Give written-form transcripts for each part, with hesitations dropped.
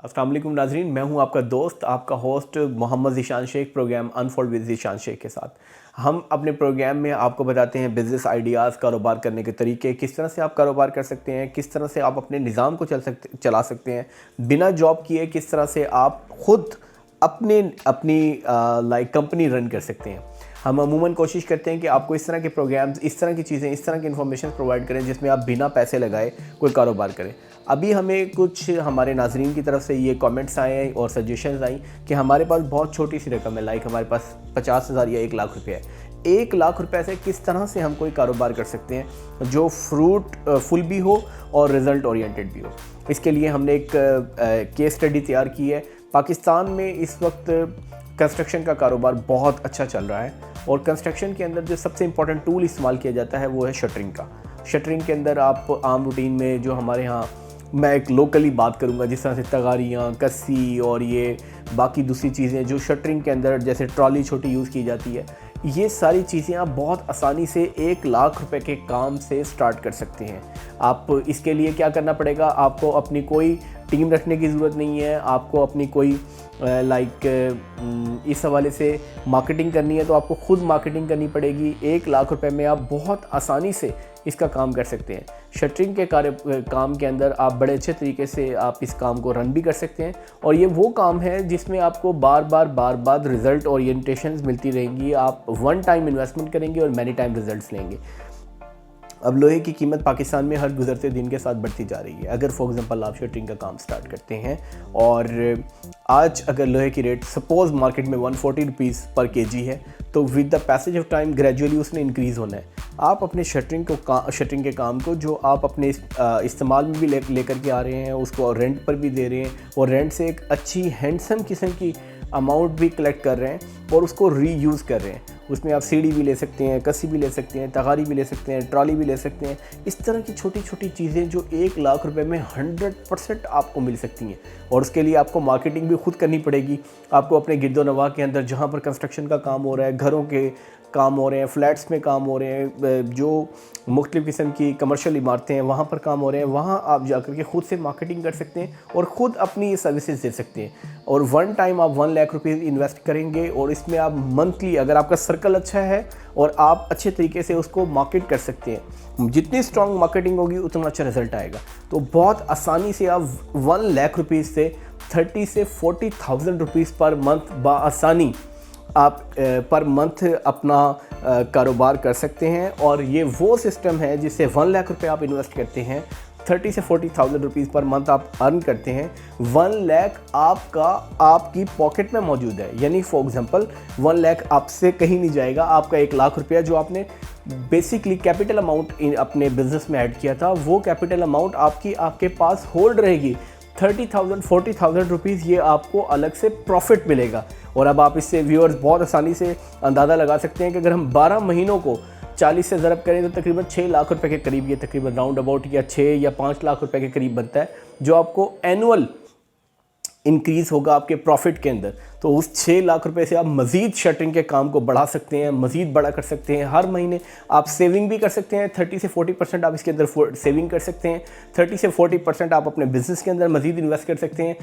अस्सलाम वालेकुम नाज़रीन, मैं हूं आपका दोस्त, आपका host Mohammad Zeeshan Shaikh, programme unfold with Zeeshan Shaikh के साथ। हम अपने प्रोग्राम में आपको बताते हैं बिज़नेस आइडियाज़, कारोबार करने के तरीके, किस तरह से आप कारोबार कर सकते हैं, किस तरह से आप अपने निज़ाम को चला सकते हैं बिना जॉब किए, किस तरह से आप ख़ुद अपनी कंपनी रन कर सकते हैं। हम अमूमन कोशिश करते हैं कि आपको इस तरह के प्रोग्राम्स, इस तरह की चीज़ें, इस तरह की इन्फॉर्मेशन प्रोवाइड करें जिसमें आप बिना पैसे लगाए कोई कारोबार करें। अभी हमें कुछ हमारे नाज़रीन की तरफ से ये कमेंट्स आए हैं और सजेशंस आई कि हमारे पास बहुत छोटी सी रकम है, लाइक हमारे पास 50,000 या 1 लाख रुपये है। 1 लाख रुपये से किस तरह से हम कोई कारोबार कर सकते हैं जो फ्रूटफुल भी हो और रिज़ल्ट ओरिएंटेड भी हो। इसके लिए हमने एक केस स्टडी तैयार की है। पाकिस्तान में इस वक्त कंस्ट्रक्शन का कारोबार बहुत अच्छा चल रहा है और कंस्ट्रक्शन के अंदर जो सबसे इम्पॉर्टेंट टूल इस्तेमाल किया जाता है वो है शटरिंग का। शटरिंग के अंदर आप आम रूटीन में जो हमारे यहाँ, मैं एक लोकली बात करूँगा, जिस तरह से तगारियाँ, कस्सी और ये बाकी दूसरी चीज़ें जो शटरिंग के अंदर जैसे ट्रॉली छोटी यूज़ की जाती है, ये सारी चीज़ें आप बहुत आसानी से 1 लाख रुपए के काम से स्टार्ट कर सकते हैं। आप इसके लिए क्या करना पड़ेगा, आपको अपनी कोई टीम रखने की ज़रूरत नहीं है, आपको अपनी कोई इस हवाले से मार्केटिंग करनी है तो आपको खुद मार्केटिंग करनी पड़ेगी। 1 लाख रुपए में आप बहुत आसानी से इसका काम कर सकते हैं। शटरिंग के काम के अंदर आप बड़े अच्छे तरीके से आप इस काम को रन भी कर सकते हैं और ये वो काम है जिसमें आपको बार बार रिज़ल्ट ओरिएंटेशंस मिलती रहेंगी। आप वन टाइम इन्वेस्टमेंट करेंगे और मैनी टाइम रिज़ल्ट्स लेंगे। अब लोहे की कीमत पाकिस्तान में हर गुजरते दिन के साथ बढ़ती जा रही है। अगर फॉर एग्जांपल आप शटरिंग का काम स्टार्ट करते हैं और आज अगर लोहे की रेट सपोज़ मार्केट में 140 रुपीज़ पर केजी है तो with the passage of time gradually उसने इंक्रीज़ होना है। आप अपने शटरिंग के काम को जो आप अपने इस्तेमाल में भी लेकर के आ रहे हैं, उसको रेंट पर भी दे रहे हैं और रेंट से एक अच्छी हैंडसम किस्म की अमाउंट भी कलेक्ट कर रहे हैं और उसको रीयूज़ कर रहे हैं। उसमें आप सीढ़ी भी ले सकते हैं, कस्सी भी ले सकते हैं, तगारी भी ले सकते हैं, ट्रॉली भी ले सकते हैं। इस तरह की छोटी छोटी चीज़ें जो 1 लाख रुपए में 100% आपको मिल सकती हैं और उसके लिए आपको मार्केटिंग भी खुद करनी पड़ेगी। आपको अपने गिरदोनवा के अंदर जहाँ पर कंस्ट्रक्शन का काम हो रहा है, घरों के काम हो रहे हैं, फ्लैट्स में काम हो रहे हैं, जो मुख्तलिफ़ किस्म की कमर्शियल इमारतें हैं वहाँ पर काम हो रहे हैं, वहाँ आप जाकर के ख़ुद से मार्केटिंग कर सकते हैं और ख़ुद अपनी सर्विसेज दे सकते हैं। और वन टाइम आप 1 लाख रुपीज़ इन्वेस्ट करेंगे और इसमें आप मंथली, अगर आपका सर्कल अच्छा है और आप अच्छे तरीके से उसको मार्केट कर सकते हैं, जितनी स्ट्रॉन्ग मार्केटिंग होगी उतना अच्छा रिजल्ट आएगा। तो बहुत आसानी से आप 1 लाख रुपीज़ से 30 से 40,000 रुपीज़ पर मंथ बआसानी आप पर मंथ अपना कारोबार कर सकते हैं। और ये वो सिस्टम है जिससे 1 लाख रुपए आप इन्वेस्ट करते हैं, 30 से 40,000 रुपीज़ पर मंथ आप अर्न करते हैं, 1 लाख आपकी पॉकेट में मौजूद है। यानी फॉर एग्जांपल 1 लाख आपसे कहीं नहीं जाएगा। आपका 1 लाख रुपया जो आपने बेसिकली कैपिटल अमाउंट अपने बिजनेस में ऐड किया था, वो कैपिटल अमाउंट आपके पास होल्ड रहेगी। 30,000 40,000 रुपीज़ ये आपको अलग से प्रॉफिट मिलेगा। और अब आप इससे व्यूअर्स बहुत आसानी से अंदाज़ा लगा सकते हैं कि अगर हम 12 महीनों को 40 से ज़रब करें तो तकरीबन 6 लाख रुपए के करीब, ये तकरीबन राउंड अबाउट या 6 या 5 लाख रुपए के करीब बनता है, जो आपको एनुअल इंक्रीज़ होगा आपके प्रॉफिट के अंदर। तो उस 6 लाख रुपए से आप मज़ीद शटरिंग के काम को बढ़ा सकते हैं, मज़ीद बड़ा कर सकते हैं। हर महीने आप सेविंग भी कर सकते हैं, 30 से 40% आप इसके अंदर सेविंग कर सकते हैं। 30 से 40% आप अपने बिज़नेस के अंदर मज़ीद इन्वेस्ट कर सकते हैं।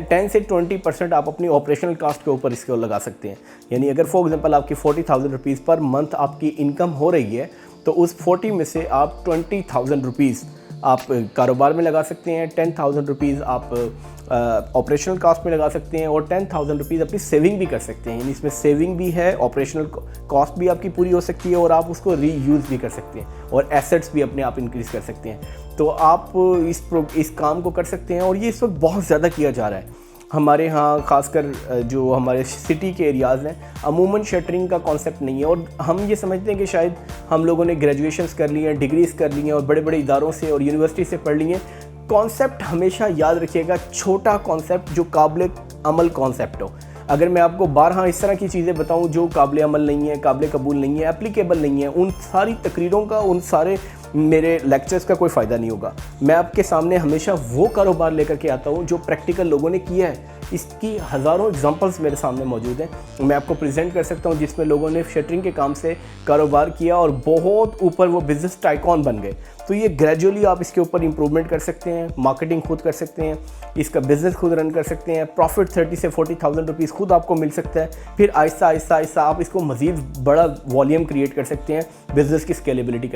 10 से 20% आप अपनी ऑपरेशनल कास्ट के ऊपर इसको लगा सकते हैं। यानी अगर फॉर एग्जांपल आपकी 40,000 रुपीज़ पर मंथ आपकी इनकम हो रही है तो उस 40 में से आप 20,000 रुपीज़ आप कारोबार में लगा सकते हैं, 10,000 रुपीज़ आप ऑपरेशनल कॉस्ट में लगा सकते हैं और 10,000 रुपीज़ अपनी सेविंग भी कर सकते हैं। यानी इसमें सेविंग भी है, ऑपरेशनल कॉस्ट भी आपकी पूरी हो सकती है और आप उसको रीयूज़ भी कर सकते हैं और एसेट्स भी अपने आप इंक्रीज़ कर सकते हैं। तो आप इस काम को कर सकते हैं और ये इस वक्त बहुत ज़्यादा किया जा रहा है हमारे यहाँ, ख़ासकर जो हमारे सिटी के एरियाज़ हैं। अमूमन शटरिंग का कॉन्सेप्ट नहीं है और हम ये समझते हैं कि शायद हम लोगों ने ग्रेजुएशंस कर ली हैं, डिग्रीज़ कर ली हैं और बड़े बड़े इदारों से और यूनिवर्सिटी से पढ़ ली हैं। कॉन्सेप्ट हमेशा याद रखिएगा, छोटा कॉन्सेप्ट जो काबिल अमल कॉन्सेप्ट हो। अगर मैं आपको 12 इस तरह की चीज़ें बताऊं जो काबिल अमल नहीं है, काबिल कबूल नहीं है, एप्लीकेबल नहीं है, उन सारी तकरीरों का, उन सारे मेरे लेक्चर्स का कोई फ़ायदा नहीं होगा। मैं आपके सामने हमेशा वो कारोबार लेकर के आता हूँ जो प्रैक्टिकल लोगों ने किया है। इसकी हज़ारों एग्जांपल्स मेरे सामने मौजूद हैं, मैं आपको प्रेजेंट कर सकता हूँ जिसमें लोगों ने शटरिंग के काम से कारोबार किया और बहुत ऊपर वो बिज़नेस टाइकॉन बन गए। तो ये ग्रेजुअली आप इसके ऊपर इंप्रूवमेंट कर सकते हैं, मार्केटिंग खुद कर सकते हैं, इसका बिज़नेस खुद रन कर सकते हैं, प्रॉफिट 30 से 40,000 रुपीज़ खुद आपको मिल सकता है। फिर आहिस्ता आहिस्ता आहिस्ता आप इसको मज़ीद बड़ा वॉल्यूम क्रिएट कर सकते हैं, बिज़नेस की स्केलेबिलिटी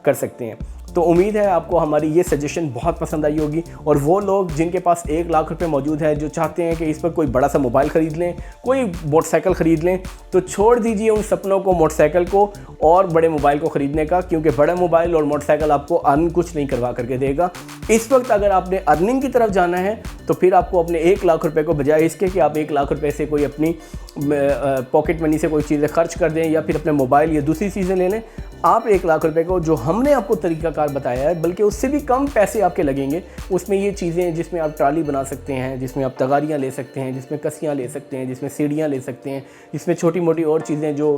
कर सकते हैं। तो उम्मीद है आपको हमारी ये सजेशन बहुत पसंद आई होगी। और वो लोग जिनके पास 1 लाख रुपए मौजूद है, जो चाहते हैं कि इस पर कोई बड़ा सा मोबाइल ख़रीद लें, कोई मोटरसाइकिल ख़रीद लें, तो छोड़ दीजिए उन सपनों को, मोटरसाइकिल को और बड़े मोबाइल को ख़रीदने का, क्योंकि बड़ा मोबाइल और मोटरसाइकिल आपको अर्न कुछ नहीं करवा करके देगा। इस वक्त अगर आपने अर्निंग की तरफ जाना है तो फिर आपको अपने 1 लाख रुपए को, बजाय इसके कि आप 1 लाख रुपए से कोई अपनी पॉकेट मनी से कोई चीज़ें खर्च कर दें या फिर अपने मोबाइल या दूसरी चीज़ें ले लें, आप 1 लाख रुपए को, जो हमने आपको तरीकाकार बताया है, बल्कि उससे भी कम पैसे आपके लगेंगे, उसमें ये चीज़ें जिसमें आप ट्राली बना सकते हैं, जिसमें आप तगारियाँ ले सकते हैं, जिसमें कसियाँ ले सकते हैं, जिसमें सीढ़ियाँ ले सकते हैं, जिसमें छोटी मोटी और चीज़ें जो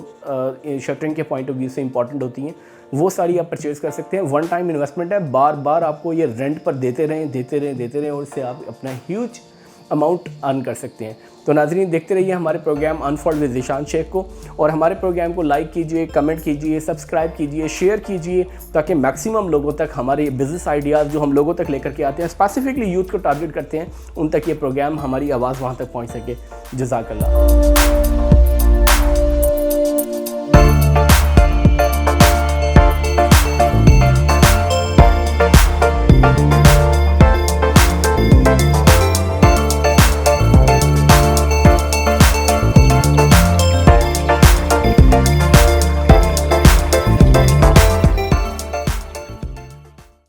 शटरिंग के पॉइंट ऑफ व्यू से इंपॉर्टेंट होती हैं, वो सारी आप परचेज़ कर सकते हैं। वन टाइम इन्वेस्टमेंट है, बार बार आपको ये रेंट पर देते रहें और इससे आप अपना ह्यूज अमाउंट अर्न कर सकते हैं। तो नाज़रीन, देखते रहिए हमारे programme unfold with Zeeshan Shaikh को, और हमारे प्रोग्राम को लाइक कीजिए, कमेंट कीजिए, सब्सक्राइब कीजिए, शेयर कीजिए, ताकि मैक्सिमम लोगों तक हमारे बिज़नेस आइडियाज़ जो हम लोगों तक लेकर के आते हैं, स्पेसिफिकली यूथ को टारगेट करते हैं, उन तक ये प्रोग्राम, हमारी आवाज़ वहाँ तक पहुँच सके। जज़ाकल्लाह।